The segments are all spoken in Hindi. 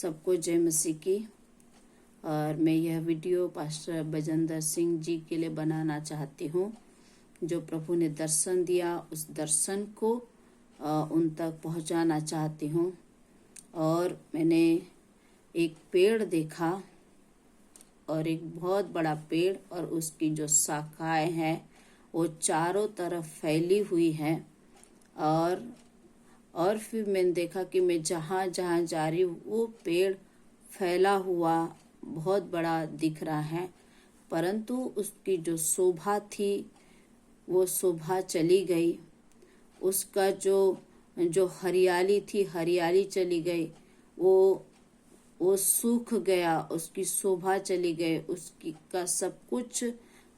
सबको जय मसीह की। और मैं यह वीडियो पास्टर बजेंद्र सिंह जी के लिए बनाना चाहती हूँ। जो प्रभु ने दर्शन दिया उस दर्शन को उन तक पहुँचाना चाहती हूँ। और मैंने एक पेड़ देखा और एक बहुत बड़ा पेड़, और उसकी जो शाखाएं हैं वो चारों तरफ फैली हुई हैं। और फिर मैंने देखा कि मैं जहाँ जहाँ जा रही हूँ वो पेड़ फैला हुआ बहुत बड़ा दिख रहा है, परंतु उसकी जो शोभा थी वो शोभा चली गई। उसका जो हरियाली थी हरियाली चली गई, वो सूख गया, उसकी शोभा चली गई। उसकी का सब कुछ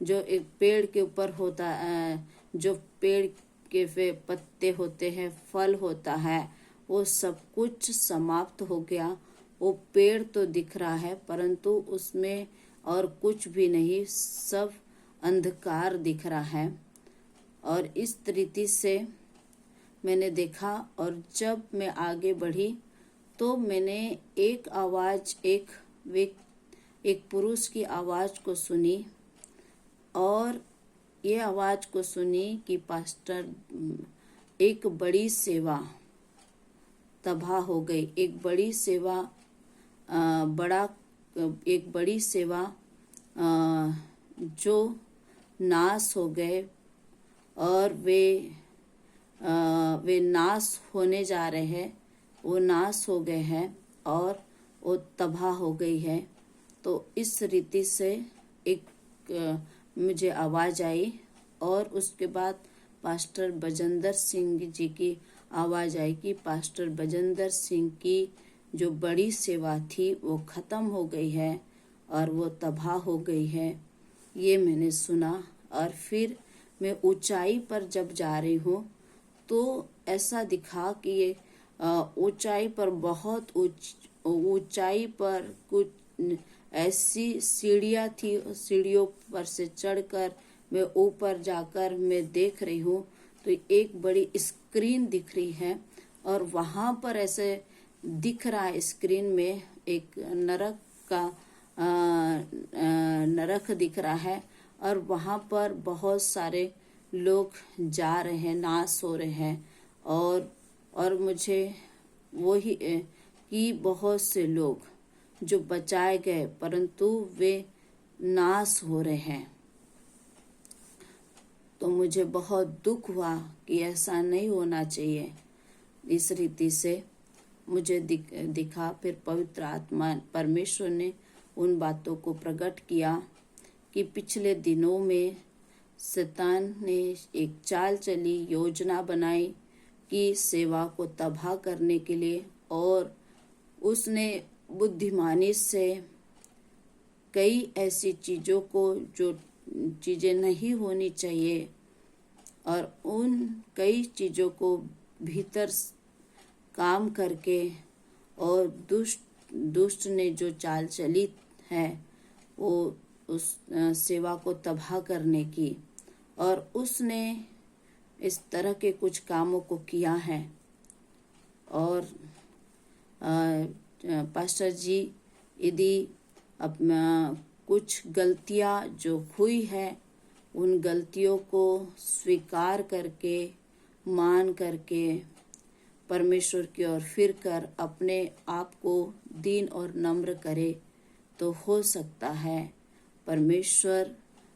जो एक पेड़ के ऊपर होता है, जो पेड़ के पत्ते होते हैं, फल होता है, वो सब कुछ समाप्त हो गया। वो पेड़ तो दिख रहा है परंतु उसमें और कुछ भी नहीं, सब अंधकार दिख रहा है। और इस तरीके से मैंने देखा, और जब मैं आगे बढ़ी तो मैंने एक आवाज, एक पुरुष की आवाज को सुनी। और ये आवाज को सुनी कि पास्टर, एक बड़ी सेवा तबाह हो गई, एक बड़ी सेवा जो नाश हो गए, और वे नाश होने जा रहे हैं, वो नाश हो गए हैं और वो तबाह हो गई है। तो इस रीति से एक मुझे आवाज आई, और उसके बाद पास्टर बजेंद्र सिंह जी की आवाज आई कि पास्टर बजेंद्र सिंह की जो बड़ी सेवा थी वो खत्म हो गई है और वो तबाह हो गई है। ये मैंने सुना। और फिर मैं ऊंचाई पर जब जा रही हूँ तो ऐसा दिखा कि ये ऊंचाई पर, बहुत ऊंचाई पर कुछ ऐसी सीढ़ियाँ थी। सीढ़ियों पर से चढ़कर मैं ऊपर जाकर मैं देख रही हूँ तो एक बड़ी स्क्रीन दिख रही है, और वहाँ पर ऐसे दिख रहा है स्क्रीन में एक नरक दिख रहा है, और वहाँ पर बहुत सारे लोग जा रहे हैं, नाश हो रहे हैं। और मुझे वही कि बहुत से लोग जो बचाए गए परंतु वे नाश हो रहे हैं। तो मुझे बहुत दुख हुआ कि ऐसा नहीं होना चाहिए। इस रीति से मुझे दिखा। फिर पवित्र आत्मा परमेश्वर ने उन बातों को प्रकट किया कि पिछले दिनों में शैतान ने एक चाल चली, योजना बनाई कि सेवा को तबाह करने के लिए, और उसने बुद्धिमानी से कई ऐसी चीज़ों को, जो चीज़ें नहीं होनी चाहिए, और उन कई चीज़ों को भीतर काम करके, और दुष्ट ने जो चाल चली है वो उस सेवा को तबाह करने की, और उसने इस तरह के कुछ कामों को किया है। और पास्टर जी, यदि अपना कुछ गलतियां जो हुई है उन गलतियों को स्वीकार करके, मान करके परमेश्वर की ओर फिर कर अपने आप को दीन और नम्र करे, तो हो सकता है परमेश्वर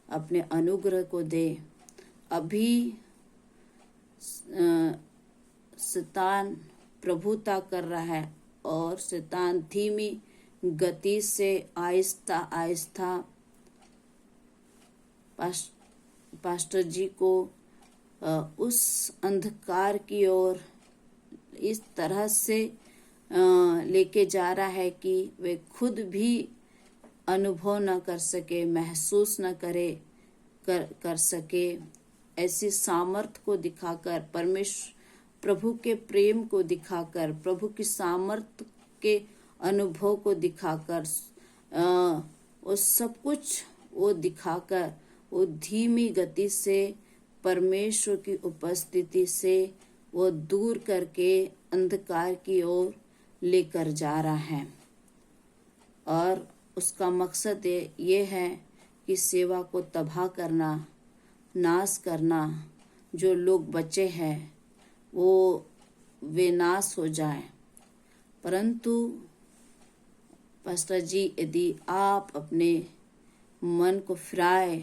अपने अनुग्रह को दे। अभी शैतान प्रभुता कर रहा है, और शैतान धीमी गति से आहिस्ता आहिस्ता पास्टर जी को उस अंधकार की ओर इस तरह से लेके जा रहा है कि वे खुद भी अनुभव न कर सके, महसूस न कर सके। ऐसी सामर्थ को दिखाकर, प्रभु के प्रेम को दिखाकर, प्रभु की सामर्थ के अनुभव को दिखाकर, वो सब कुछ वो दिखाकर, वो धीमी गति से परमेश्वर की उपस्थिति से वो दूर करके अंधकार की ओर लेकर जा रहा है। और उसका मकसद ये है कि सेवा को तबाह करना, नाश करना। जो लोग बचे हैं वे नाश हो जाएं। परंतु पास्टर जी, यदि आप अपने मन को फिराए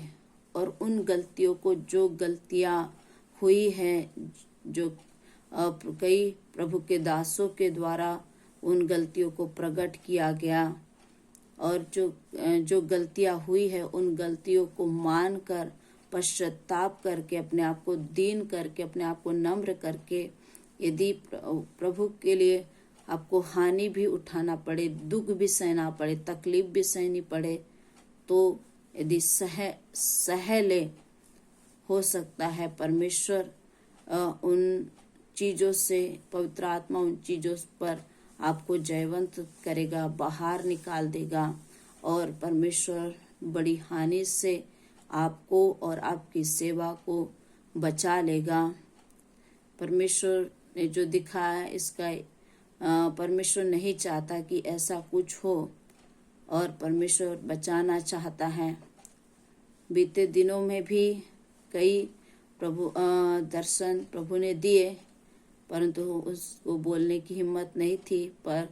और उन गलतियों को, जो गलतियां हुई हैं, जो कई प्रभु के दासों के द्वारा उन गलतियों को प्रकट किया गया, और जो गलतियां हुई है उन गलतियों को मानकर, पश्चाताप करके, अपने आप को दीन करके, अपने आप को नम्र करके, यदि प्रभु के लिए आपको हानि भी उठाना पड़े, दुख भी सहना पड़े, तकलीफ भी सहनी पड़े, तो यदि सह ले, हो सकता है परमेश्वर उन चीजों से, पवित्र आत्मा उन चीजों पर आपको जयवंत करेगा, बाहर निकाल देगा, और परमेश्वर बड़ी हानि से आपको और आपकी सेवा को बचा लेगा। परमेश्वर ने जो दिखाया है, इसका परमेश्वर नहीं चाहता कि ऐसा कुछ हो, और परमेश्वर बचाना चाहता है। बीते दिनों में भी कई दर्शन प्रभु ने दिए, परंतु उसको बोलने की हिम्मत नहीं थी। पर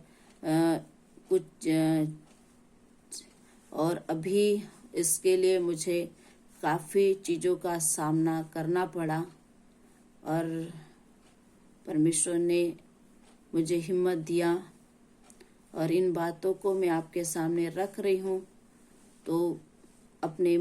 कुछ और अभी इसके लिए मुझे काफ़ी चीज़ों का सामना करना पड़ा, और परमेश्वर ने मुझे हिम्मत दिया, और इन बातों को मैं आपके सामने रख रही हूँ। तो अपने